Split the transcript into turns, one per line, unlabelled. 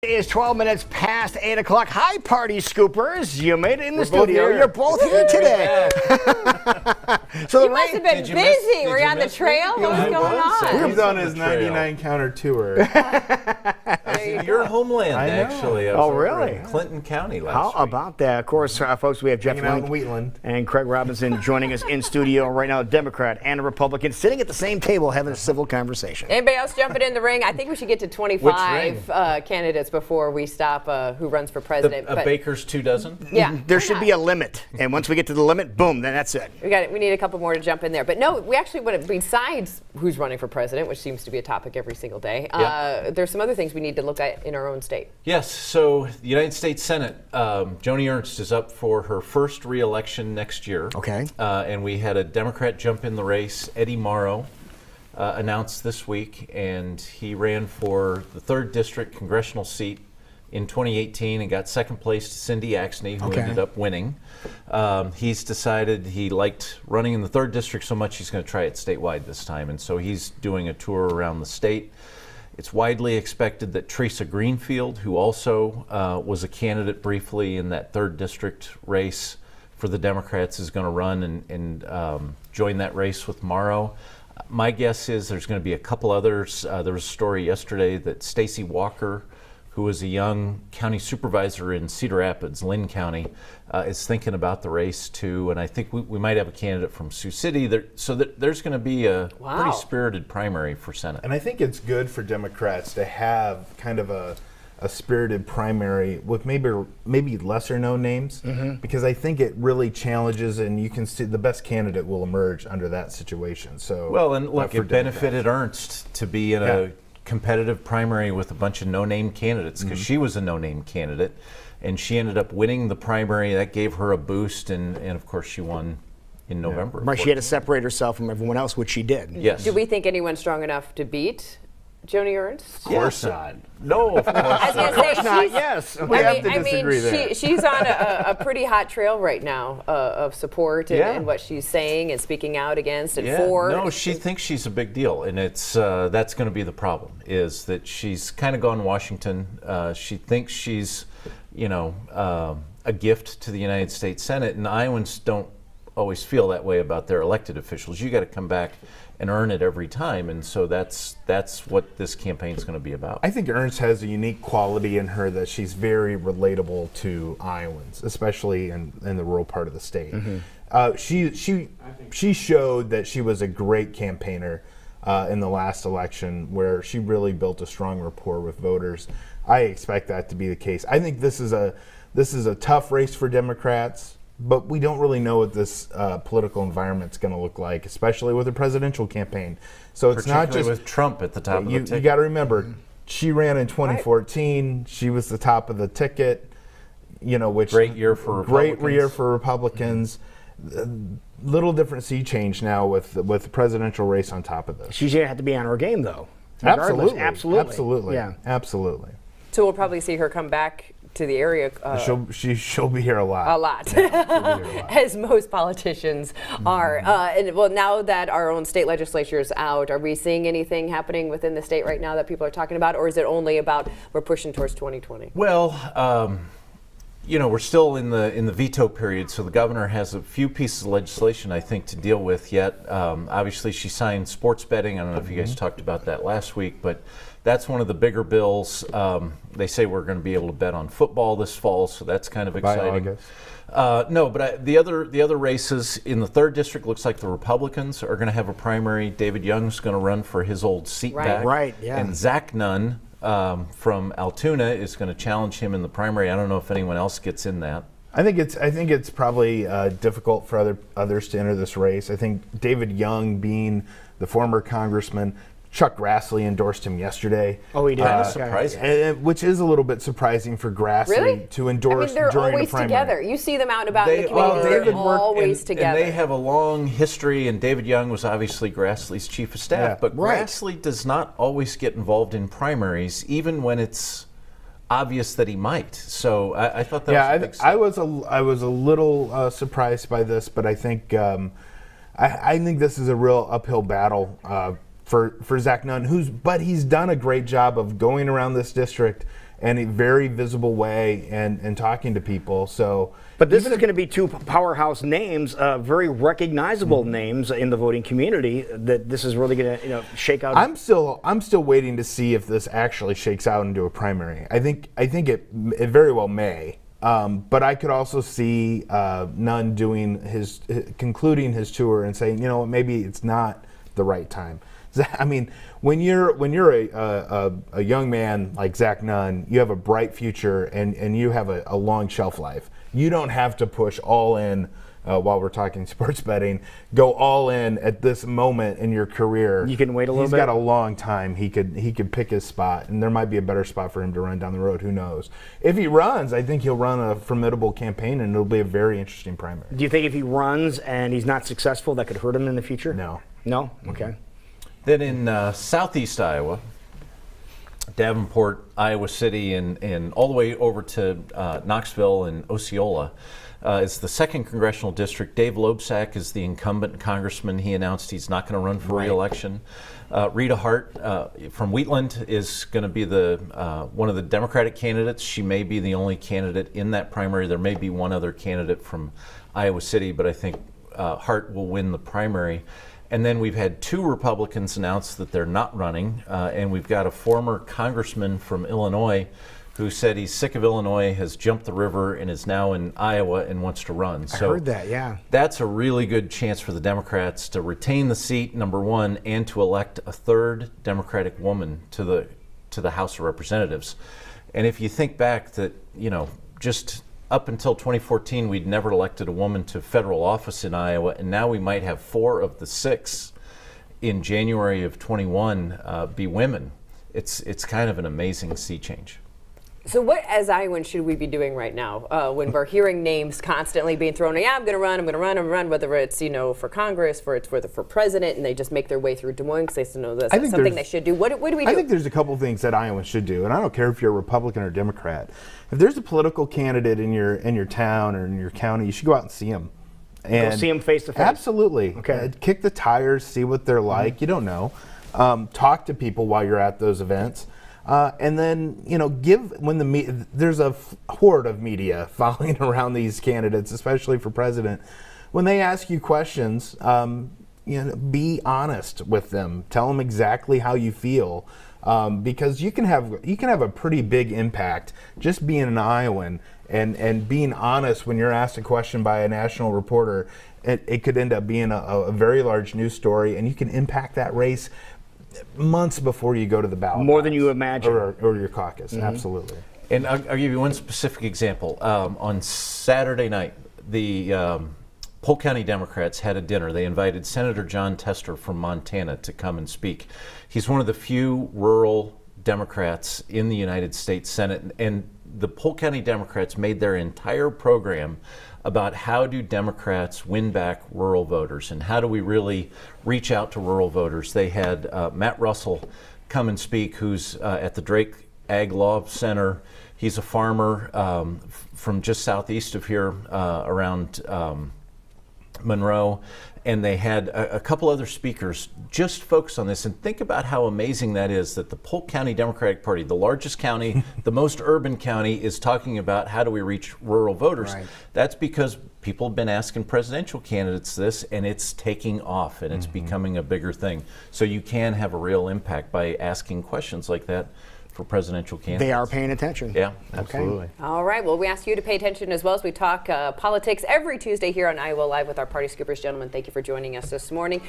It is 12 minutes past 8 o'clock. Hi, party scoopers. You made it in the studio. You're both here today.
So you must have been busy. Were you on the trail? What was going on?
He's on his 99 counter tour.
Your homeland, actually.
Oh, really?
Clinton County last
How about that? Of course, folks, we have Jeff
Hanging out in
Link
Wheatland.
and Craig Robinson joining us in studio right now, a Democrat and a Republican, sitting at the same table having a civil conversation.
Anybody else jumping in the ring? I think we should get to 25 candidates before we stop who runs for president.
A baker's 2 dozen?
Yeah.
There should be a limit. And once we get to the limit, boom, then that's it.
We need a couple more to jump in there. But no, we actually want to, besides who's running for president, which seems to be a topic every single day, there's some other things we need to look at in our own state.
Yes, so the United States Senate, Joni Ernst is up for her first re-election next year.
Okay.
And we had a Democrat jump in the race, Eddie Mauro, announced this week, and he ran for the 3rd District congressional seat in 2018 and got second place to Cindy Axne, who ended up winning. He's decided he liked running in the 3rd District so much he's going to try it statewide this time, and so he's doing a tour around the state. It's widely expected that Teresa Greenfield, who also was a candidate briefly in that 3rd District race for the Democrats, is going to run and join that race with Mauro. My guess is there's going to be a couple others. There was a story yesterday that Stacey Walker, who was a young county supervisor in Cedar Rapids, Lynn County, is thinking about the race too. And I think we might have a candidate from Sioux City. There's going to be a pretty spirited primary for Senate.
And I think it's good for Democrats to have kind of a spirited primary with maybe lesser known names, because I think it really challenges, and you can see the best candidate will emerge under that situation. So
well, and look, it benefited Ernst to be in a competitive primary with a bunch of no-name candidates, because she was a no-name candidate, and she ended up winning the primary. That gave her a boost, and of course she won in November.
Right, she had to separate herself from everyone else, which she did.
Yes.
Do we think anyone's strong enough to beat Joni Ernst?
Of course not.
No, of course
I was going to say,
Not yes.
We have to disagree there.
She's on a pretty hot trail right now of support and what she's saying and speaking out against and for.
No, she thinks she's a big deal, and it's that's going to be the problem, is that she's kind of gone Washington. She thinks she's, a gift to the United States Senate, and Iowans don't always feel that way about their elected officials. You got to come back and earn it every time, and so that's what this campaign is going to be about.
I think Ernst has a unique quality in her that she's very relatable to Iowans, especially in the rural part of the state. She showed that she was a great campaigner in the last election, where she really built a strong rapport with voters. I expect that to be the case. I think this is a tough race for Democrats, but we don't really know what this political environment's going to look like, especially with a presidential campaign. So it's not just
with Trump at the top of the ticket.
You got to remember, she ran in 2014. Right. She was the top of the ticket. Which
great year for
Republicans. Little different sea change now with the presidential race on top of this.
She's going to have to be on her game, though.
Absolutely.
Yeah.
Absolutely.
So we'll probably see her come back to the area.
She'll be here a lot.
A lot. As most politicians are. Now that our own state legislature is out, are we seeing anything happening within the state right now that people are talking about, or is it only about we're pushing towards 2020?
Well, we're still in the veto period, so the governor has a few pieces of legislation, I think, to deal with yet. Obviously, she signed sports betting. I don't know if you guys talked about that last week, but that's one of the bigger bills. They say we're going to be able to bet on football this fall, so that's kind of exciting.
By August.
No, but the other races in the 3rd District, looks like the Republicans are going to have a primary. David Young's going to run for his old seat back.
Right, yeah.
And Zach Nunn from Altoona is going to challenge him in the primary. I don't know if anyone else gets in that.
I think it's probably difficult for others to enter this race. I think David Young, being the former congressman, Chuck Grassley endorsed him yesterday.
Oh, he did.
Surprising.
Which is a little bit surprising for Grassley to endorse
they're
during
always
the primary.
together. You see them out and about in the community. They're always together.
And they have a long history, and David Young was obviously Grassley's chief of staff, but Grassley does not always get involved in primaries, even when it's obvious that he might. So I thought that was a big step.
I was a little surprised by this, but I think I think this is a real uphill battle for Zach Nunn, but he's done a great job of going around this district in a very visible way and talking to people. So,
But this is going to be two powerhouse names, very recognizable names in the voting community. That this is really going to, shake out.
I'm still waiting to see if this actually shakes out into a primary. I think it very well may. But I could also see Nunn doing concluding his tour and saying, maybe it's not the right time. I mean, when you're a young man like Zach Nunn, you have a bright future and you have a long shelf life. You don't have to push all in while we're talking sports betting. Go all in at this moment in your career.
You can wait a little
bit. He's got a long time. He could pick his spot, and there might be a better spot for him to run down the road. Who knows? If he runs, I think he'll run a formidable campaign, and it'll be a very interesting primary.
Do you think if he runs and he's not successful, that could hurt him in the future?
No.
No? Okay.
Then in southeast Iowa, Davenport, Iowa City, and all the way over to Knoxville and Osceola, is the 2nd congressional district. Dave Loebsack is the incumbent congressman. He announced he's not going to run for re-election. Rita Hart from Wheatland is going to be one of the Democratic candidates. She may be the only candidate in that primary. There may be one other candidate from Iowa City, but I think Hart will win the primary. And then we've had 2 Republicans announce that they're not running, and we've got a former congressman from Illinois who said he's sick of Illinois, has jumped the river, and is now in Iowa and wants to run.
I heard that, yeah.
That's a really good chance for the Democrats to retain the seat, number one, and to elect a 3rd Democratic woman to the House of Representatives. And if you think back that, just up until 2014, we'd never elected a woman to federal office in Iowa, and now we might have 4 of the 6 in January of 21 be women. It's kind of an amazing sea change.
So what, as Iowans, should we be doing right now when we're hearing names constantly being thrown? Yeah, I'm going to run, whether it's for Congress, for president, and they just make their way through Des Moines because they know that's something they should do. What do we do?
I think there's a couple things that Iowans should do, and I don't care if you're a Republican or Democrat. If there's a political candidate in your town or in your county, you should go out and see them.
And go see them face to face.
Absolutely.
Okay.
Kick the tires, see what they're like. Mm-hmm. You don't know. Talk to people while you're at those events. And then, there's a horde of media following around these candidates, especially for president. When they ask you questions, be honest with them. Tell them exactly how you feel, because you can have a pretty big impact just being an Iowan and being honest when you're asked a question by a national reporter. It could end up being a very large news story, and you can impact that race months before you go to the ballot.
More than you imagine.
Or your caucus, absolutely.
And I'll give you one specific example. On Saturday night, the Polk County Democrats had a dinner. They invited Senator John Tester from Montana to come and speak. He's one of the few rural Democrats in the United States Senate, and the Polk County Democrats made their entire program about how do Democrats win back rural voters and how do we really reach out to rural voters. They had Matt Russell come and speak, who's at the Drake Ag Law Center. He's a farmer from just southeast of here around Monroe. And they had a couple other speakers just focus on this. And think about how amazing that is that the Polk County Democratic Party, the largest county, the most urban county, is talking about how do we reach rural voters. Right. That's because people have been asking presidential candidates this, and it's taking off, and it's becoming a bigger thing. So you can have a real impact by asking questions like that for presidential candidates.
They are paying attention.
Yeah, absolutely.
Okay. All right. Well, we ask you to pay attention as well as we talk politics every Tuesday here on Iowa Live with our Party Scoopers. Gentlemen, thank you for joining us this morning.